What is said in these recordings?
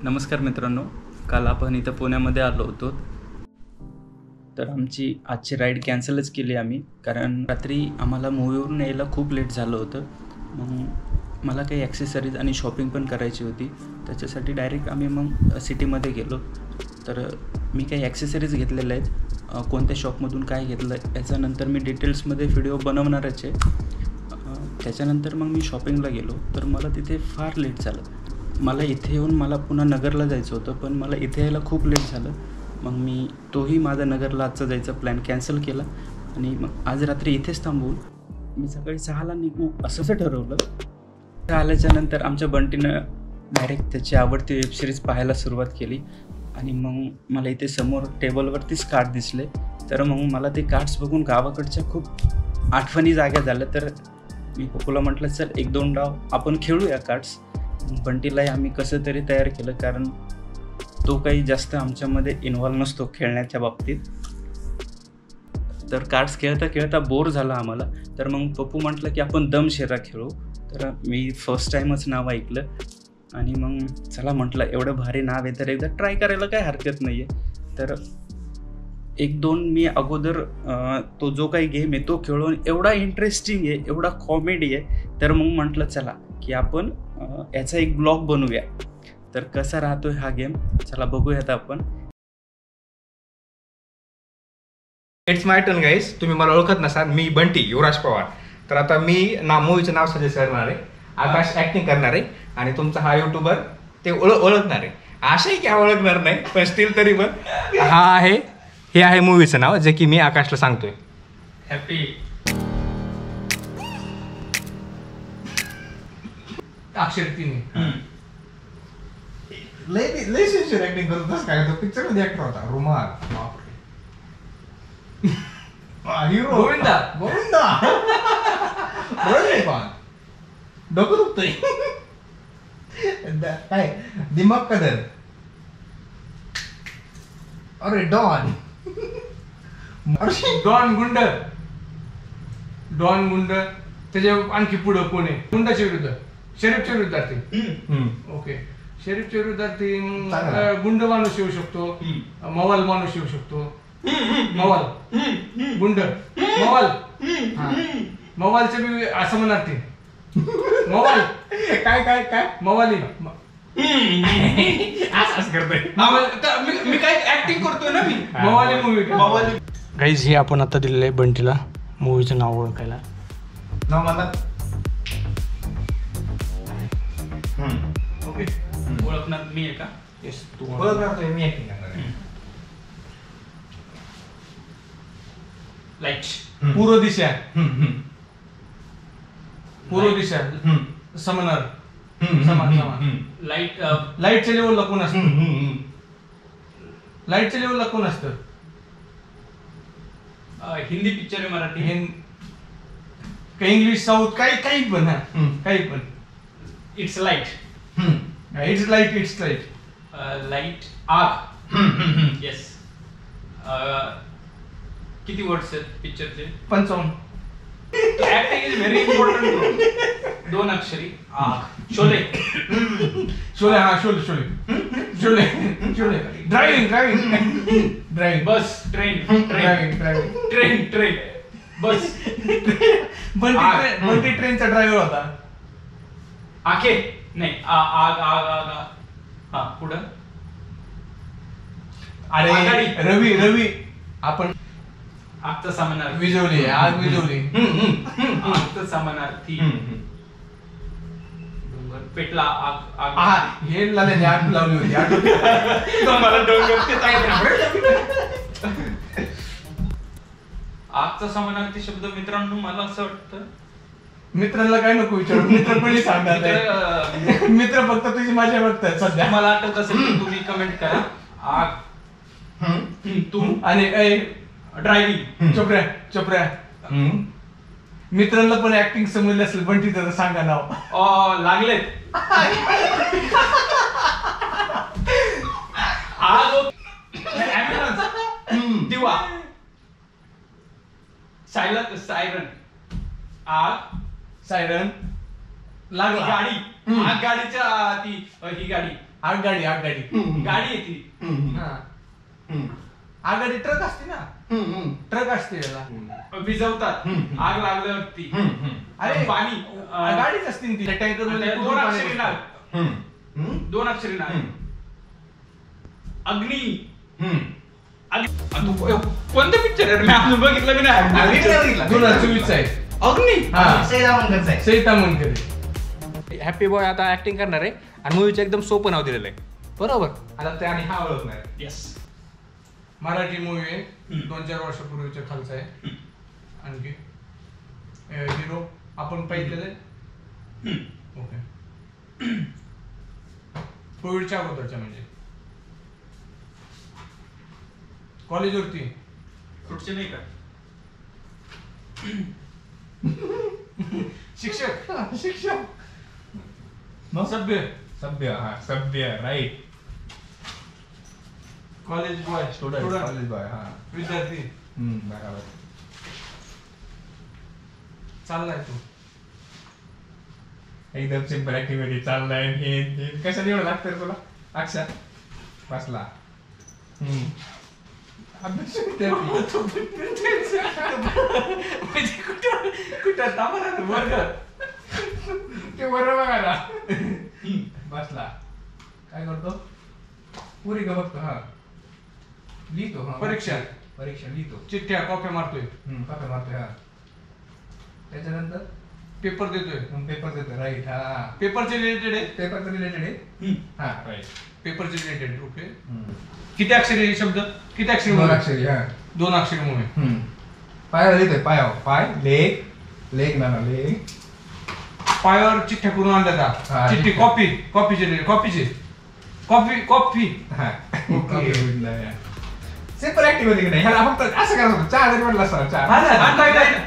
नमस्कार मित्रांनो, काल आपण इथं पुण्यामध्ये आलो होतो. तर आमची आजची राईड कॅन्सलच केली आम्ही, कारण रात्री आम्हाला मूव्हीवरून यायला खूप लेट झालं होतं. मग मला काही ॲक्सेसरीज आणि शॉपिंग पण करायची होती, त्याच्यासाठी डायरेक्ट आम्ही मग सिटीमध्ये गेलो. तर मी काही ॲक्सेसरीज घेतलेल्या आहेत, कोणत्या शॉपमधून काय घेतलं याच्यानंतर मी डिटेल्समध्ये व्हिडिओ बनवणारच आहे. त्याच्यानंतर मग मी शॉपिंगला गेलो, तर मला तिथे फार लेट झालं. मला इथे येऊन मला पुन्हा नगरला जायचं होतं, पण मला इथे यायला खूप लेट झालं. मग मी तोही माझा नगरला आजचा जायचा प्लॅन कॅन्सल केला आणि मग आज रात्री इथेच थांबवून मी सकाळी 6ला निघू असं ठरवलं. इथं आल्याच्यानंतर आमच्या बंटीनं डायरेक्ट त्याची आवडती वेबसिरीज पाहायला सुरुवात केली आणि मग मला इथे समोर टेबलवरतीच कार्ड दिसले. तर मग मला ते कार्ड्स बघून गावाकडच्या खूप आठवणी जाग्या झाल्या. तर मी पप्पूला म्हटलं, चल 1-2 डाव आपण खेळूया कार्ड्स. बंटीलाही आम्ही कसं तरी तयार केलं, कारण तो काही जास्त आमच्यामध्ये इन्व्हॉल्व नसतो खेळण्याच्या बाबतीत. तर कार्ड्स खेळता खेळता बोर झाला आम्हाला. तर मग पप्पू म्हटलं की आपण दमशेरा खेळू. तर मी फर्स्ट टाईमच नाव ऐकलं आणि मग चला म्हटलं, एवढं भारी नाव आहे तर एकदा ट्राय करायला काय हरकत नाही आहे. तर 1-2 मी अगोदर तो जो काही गेम आहे तो खेळून एवढा इंटरेस्टिंग आहे, एवढा कॉमेडी आहे. तर मग म्हटलं चला की आपण याचा एक ब्लॉग बनवूया. तर कसा राहतोय हा गेम, चला बघूयात आपण. It's my turn guys. तुम्ही मला ओळखत नसाल, मी बंटी युवराज पवार. तर आता मी मूवीचं नाव सजेस्ट करणार आहे, आकाश ऍक्टिंग करणार आहे आणि तुमचा हा युट्यूबर ते ओळखणार आहे. असे की हा ओळखणार नाही, पण स्टील तरी पण हे आहे मूवीचं नाव, जे की मी आकाशला सांगतोय. हॅपी अक्षर 3 लय सिन्सिअर ऍक्टिंग करत असं काय. तो पिक्चर मध्ये ऍक्टर होता रुमाल. हिरो गोविंदा डोकं दुखतोय काय. दिमाग कदर. अरे डॉन गुंड त्याच्या आणखी पुढं कोण आहे गुंडाच्या विरुद्ध, शरीफच्या विरुद्धार्थी. ओके, शरीफच्या विरुद्धार्थी गुंड माणूस येऊ शकतो, मवाल माणूस येऊ शकतो. मवाल गुंड मवाल, मवालचे बी असं म्हणणार ते मवाल काय मवाली असं करतोय. मी काय ऍक्टिंग करतोय ना, मी मवाली मूवी. गाईज हे आपण आता दिलेलं आहे बंटीला मूवीचं नाव ओळखायला. नाव मला ओके, ओळखणार मी आहे का? येस, तू ओळखणार, मी ऍक्टिंग करणार. लाईट पूर्व दिशा समणार. लाईटच्या लेवलला कोण असतं? लाईटच्या लेवलला कोण असतं? हिंदी पिक्चर आहे, मराठी, इंग्लिश, साऊथ, काही पण. काही पण. It's light. It's light. Light आग. येस. किती वर्ड्स आहेत पिक्चरचे? 55. Acting is very important. 2 अक्षरी. आग. शोले. हा शोले. ड्रायव्हिंग. बस. ट्रेन. बस. बंटी ट्रेनचा ड्रायव्हर होता. आखे नाही. आग. हा, पुढं. अरे रवी. आपण आगचा समानार्थी. विजवली. आगचा समानार्थी. डोंगर पेटला. आग. हे लावले आग लावली होती. मला आगचा समानार्थी शब्द मित्रांनो, मला असं वाटतं मित्रांना काय नको विचारू, मित्र पण सांगतात. मित्र फक्त तुझी माझ्या बघतात सध्या. मला आठवत असेल तर तुम्ही कमेंट करा. आग, तू आणि ड्रायव्हिंग. चोपड्या. मित्रांना पण ऍक्टिंग समजली असेल बंटी, तर सांगा नाव. लागलेत. आग, दिवा, सायरन, सायरन लागला. गाडी, आग गाडीच्या ती ही गाडी आगगाडी गाडी येते. हा आगगाडी ट्रक असते ना, ट्रक असते त्याला विजवतात आग लागल्यावरती. अरे पाणी गाडीच असते ती टँकर मध्ये 2 अक्षरी नाव. 2 अक्षरी नाव. अग्नी. कोणतं पिक्चर आहे? मी अजून बघितलं की नाही. 2024 आहे. अग्नी. सईता मनकरे. हॅपी बॉय आता ऍक्टिंग करणार आहे आणि मूवीचं एकदम सोपं नाव दिलेलं आहे. बरोबर. आता ते आणि हा ओळखणार. येस. मराठी मूवी आहे, 2-4 वर्षापूर्वीच्या खालचा आहे. आणखी हिरो आपण पाहिलेलं आहे. ओके. कोविडच्या अगोदरच्या म्हणजे कॉलेजवरती कुठचे नाही का? शिक्षक सभ्य हा सभ्य right. College boy student college boy हा विद्यार्थी. बरोबर. चाललाय तू एकदम सिम्पल ऍक्टिव्हिटी चाललाय. हे कशाला एवढं लागतं रे तुला? अक्षा बसला. अभ्यास म्हणजे कुठं दाबा वर्ग ते बरोबर बघायला बसला. काय करतो? पुरी का बघतो. हा लिहितो. हा परीक्षा लिहितो. चिठ्ठ्या कॉप्या मारतोय. कॉपी मारतोय. हा त्याच्यानंतर पेपर देतोय. पेपर देतो. राईट. हा पेपरचे रिलेटेड आहे. पेपरचं रिलेटेड आहे. हा राईट. पेपरचे रिलेटेड. ओके. किती अक्षरी आहे शब्द? किती अक्षरी? 2 अक्षरी. हा 2 अक्षरी मूवी. पायावर लिहितोय. पायावर पाय लेग ना लेग. पायावर चिठ्ठ्या करून आणल्या हा, का? चिठ्ठी कॉपीचे कॉपी. हा सिम्पल ऍक्टिव्हिटी नाही. ह्याला फक्त असं करायचं. चहा जरी म्हटलं असं चहा.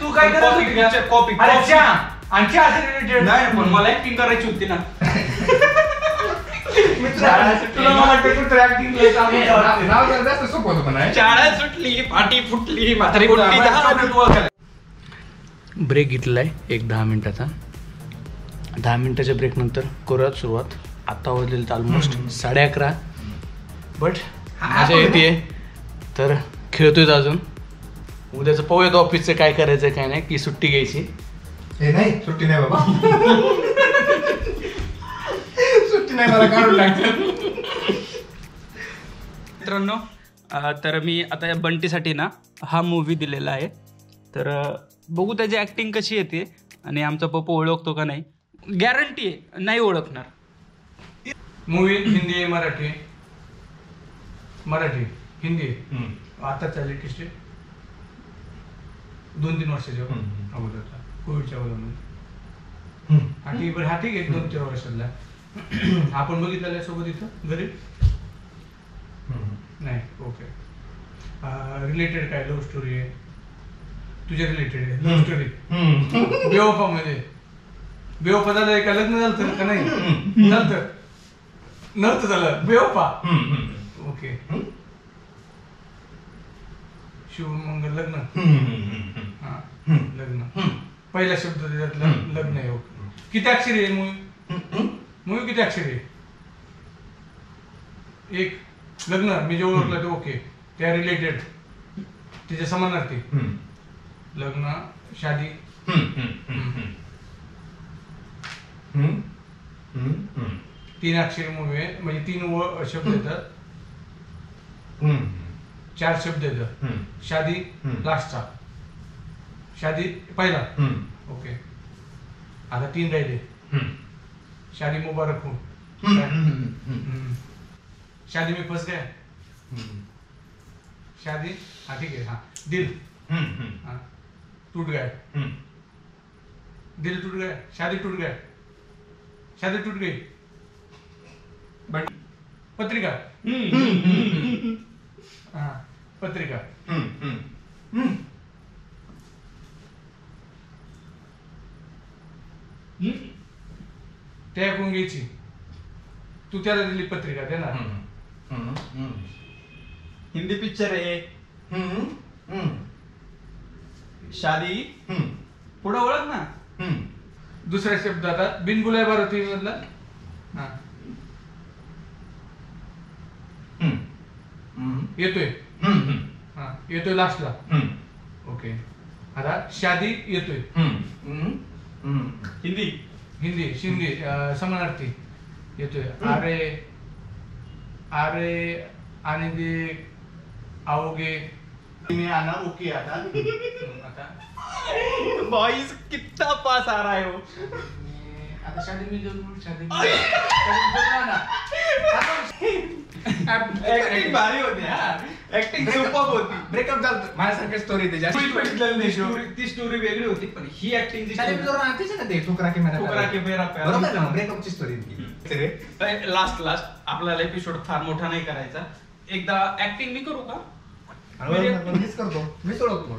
तू काय करत होती का? कॉपी. अरे चहा आणि चहा रिलेटेड नाही पण मला ऍक्टिंग करायची होती ना. तुला मला वाटतं कुठं acting ला चालू आहे. नाव जरा जास्त सोपं होतं पण आहे. शाळा सुटली, पाठी फुटली, म्हातारी फुटली. ब्रेक घेतलेला आहे एक 10 मिनिटाचा. 10 मिनिटाच्या ब्रेक नंतर करूयात सुरुवात. आता वाजलेलं ऑलमोस्ट 11:30. बट मजा येते. तर खेळतोय अजून. उद्याचं पाहूयात ऑफिसचं काय करायचं काय नाही, की सुट्टी घ्यायची. हे नाही सुट्टी नाही बाबा. सुट्टी नाही मला काढून टाकतात. मित्रांनो तर मी आता या बंटीसाठी ना हा मूवी दिलेला आहे. तर बघू त्याची ॲक्टिंग कशी येते आणि आमचा पप्पा ओळखतो का नाही. गॅरंटी आहे नाही ओळखणार. मूवी हिंदी आहे मराठी हिंदी आहे. आताच्या लेटेस्ट 2-3 वर्षाच्या अगोदरचा कोविडच्या अगोदर. हा ठीक आहे 2-4 वर्षातला. आपण बघितलेला आहे सोबत इथं घरी नाही. ओके. रिलेटेड काय? लव्ह स्टोरी आहे. तुझ्या रिलेटेड आहे लव्ह स्टोरी. बेवफा मध्ये बेवफा झालं का? लग्न झालं का नाही? झालं नव्हतं झालं बेवफा. ओके. शिवमंगल लग्न. हा लग्न पहिला शब्द त्याच्यातला लग्न आहे. ओके. किती अक्षरी आहे मूवी किती अक्षरी आहे? 1. लग्न मी जे ओळखलं ते ओके. त्या रिलेटेड तिच्या समानार्थी लग्न शादी. 3 अक्षरी मूवी आहे म्हणजे 3 शब्द येतात. 4 शब्द येतात. शादी लास्टचा. शादी पहिला. ओके. आता 3 राहिले. शादी मुबारक हो. शादी में फंस गया. शादी हाँ ठीक है. हाँ दिल हाँ टूट गया. दिल टूट गया. शादी टूट गया. शादी टूट गई. पत्रिका. हाँ पत्रिका. त्या ऐकून घ्यायची. तू त्याला दिली पत्रिका देणार. हिंदी पिक्चर आहे. शादी पुढं ओळख ना. दुसरा शब्द आता बिनबुलाय बाराती मधला. हा येतोय. हा येतोय लास्टला. ओके. आता शादी येतोय. हिंदी हिंदी शिंदी समानार्थी येतोय. अरे अरे आणि ते आओगे. आना ओके आता आता बॉईज कितना पास आ रहा है वो. आता शादी मी जरूर शादी ऍक्टिंग भारी होती यार. ऍक्टिंग सुपर होती. ब्रेकअप झालं माझ्यासारखी स्टोरी ती स्टोरी वेगळी होती पण ही ऍक्टिंग ठोकरा के मेरा बरोबर ना ब्रेकअपची स्टोरी. लास्ट आपल्याला एपिसोड फार मोठा नाही करायचा. एकदा ऍक्टिंग मी करू का? मीच करतो, मीच ओळखतो.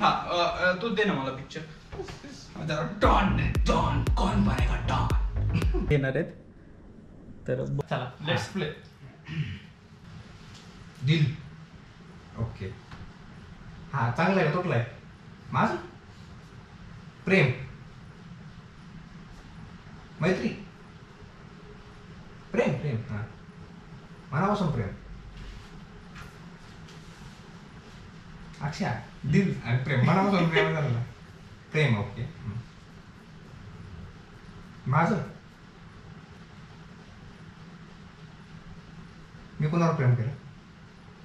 हा तू दे ना मला पिक्चर. डॉन डॉन कौन बनेगा डॉन येणार आहेत तर चला लेट्स प्ले. दिल. ओके. हा चांगला आहे, तुटलाय माझ. प्रेम मैत्री प्रेम प्रेम हा मनापासून प्रेम. अक्षा दिल आणि प्रेम मनापासून प्रेम झालं ना. प्रेम. ओके. माझ मी कोणावर प्रेम केलं.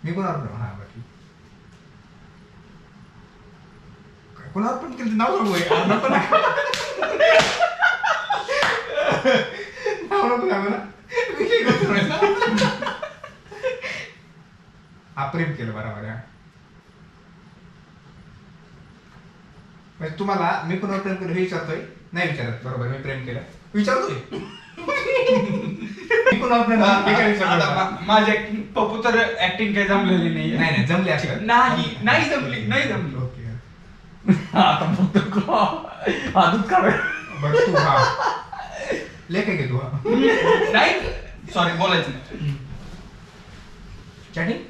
मी कोणावर प्रेम. हा बाकी कोणावर पण केलं नाव सांगू. नाव नको सांगू ना. हा प्रेम केलं बरोबर आहे. म्हणजे तुम्हाला मी कोणावर प्रेम केलं हे विचारतोय नाही विचारत. बरोबर मी प्रेम केलं विचारतोय. मी कोणावर प्रेम माझी ऍक्टिंग पप्पू तर ऍक्टिंग काही जमलेली नाही. नाही जमली असं नाही जमली. ओके. आता फक्त आदत काढ. बरं तू हा लेख आहे तू. नाही सॉरी बोलायचं नाही. चॅटिंग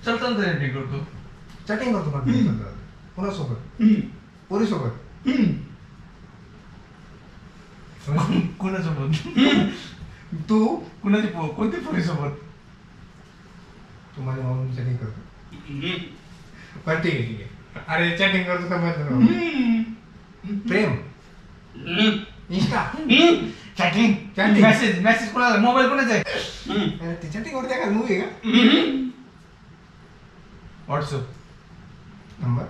चलता एंट्री करतो. चॅटिंग करतो का कोणासोबत. पोरीसोबत. कुणासोबत. तू कुणाची कोणती पोरीसोबत. तू माझ्या माऊन चॅटिंग करतो. बरं ठीक आहे ठीक आहे. अरे चॅटिंग करतो समजलं. प्रेम इंस्टा चॅटिंग चॅटिंग मेसेज कोणाला मोबाईल कोणाचा आहे. ते चॅटिंग वरती काय मूवी आहे का. व्हॉट्सअप नंबर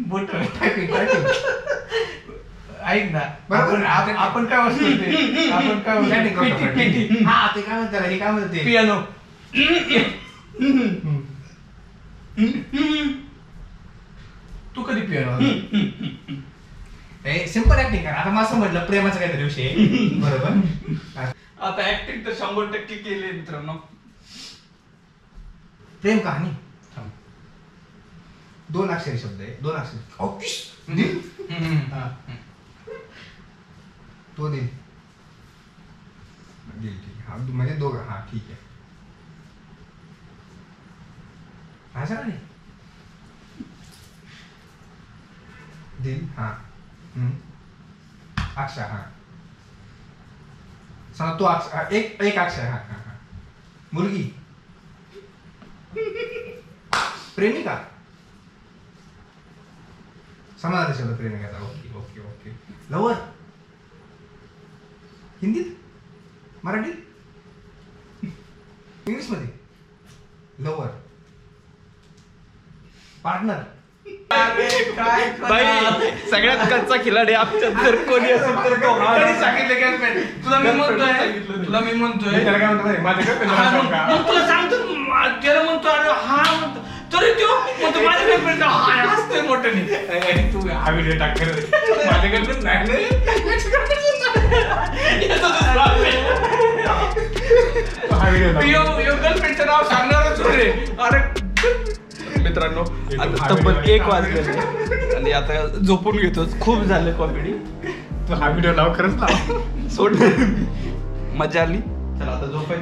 बोट टायपिंग टायपिंग. ऐक ना. बरोबर. आपण काय वस्तू ते आपण काय चॅटिंग करतो. पेटी हा ते काय म्हणतात हे काय म्हणतात ते. पियानो. तू कधी पियानो. सिंपल ऍक्टिंग करा. आता मला समजलं प्रेमाचा काहीतरी विषय आहे. बरोबर. आता ऍक्टिंग तर 100% केली मित्रांनो. प्रेम कहाणी 2 अक्षरी शब्द आहे. 2 अक्षर. तो दिल दिल ठीक आहे. हा म्हणजे दोघं. हा ठीक आहे. असं नाही दिल. हा अक्षर. हा समजा तो अक्षर एक अक्षर. हा हा हा मुलगी. प्रेमिका. समानार्थी शब्द प्रेमिकाचा. Okay okay okay. लवर हिंदीत मराठीत इंग्लिश मध्ये. Lover partner. भाई सगळ्यात कच्चा खिलाडी आमच्यात जर कोणी असेल तर तो हा. सांगितलं गर्लफ्रेंड. तुला मी म्हणतोय त्याला काय म्हणतो माझ्याकडे मग तुला सांगतो त्याला म्हणतो अरे हा म्हणतो तरी तो म्हणतो माझ्या गर्लफ्रेंड हा हसतोय मोठ्याने. तू हा व्हिडिओ टाक कर. माझ्याकडे नाही हा व्हिडिओ गर्लफ्रेंडचं नाव सांगणारच रे. अरे मित्रांनो आता तब्बल 1 वाजले आणि आता झोपून घेतो. खूप झालं कॉमेडी. तू हा व्हिडिओ लाव खरंच लाव. सोड मजा आली. चला आता झोपायचं.